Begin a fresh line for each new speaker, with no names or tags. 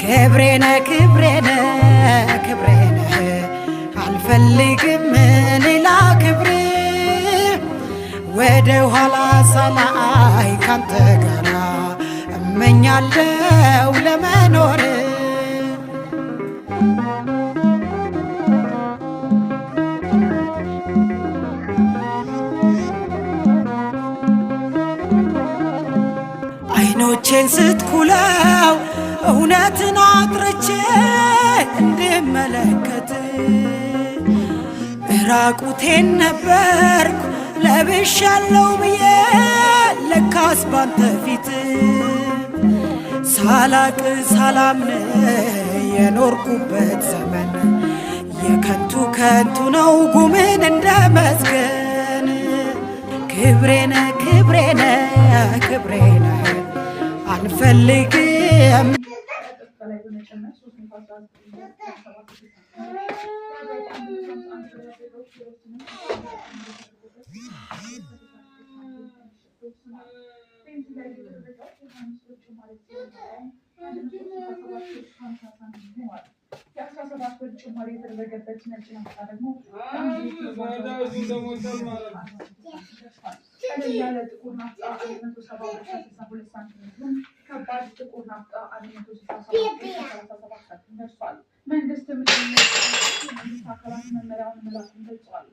ክብሬነ ክብሬነ ክብሬነ አልፈልግም ሌላ ክብር ወደ ኋላ ሳላይ ካንተ ጋራ እመኛለሁ ለመኖር አይኖቼን ስትኩለው እውነትን አጥርቼ እንድመለከት ራቁቴን ነበርኩ ለብሻለው ብዬ ለካስ ባንተ ፊት ሳላቅ ሳላምን የኖርኩበት ዘመን የከንቱ ከንቱ ነው ጉምን እንደመስገን ክብሬነ ክብሬነ ክብሬነ አልፈልግም ጭማሪ የተደረገበት ነጭ ናፍጣ ደግሞ ቀለል ያለ ጥቁር ናፍጣ 172 ሳንቲም ከባድ ጥቁር ናፍጣ 167 ደርሷል። መንግስት አካላት መመሪያውን መላኩን ገልጿል።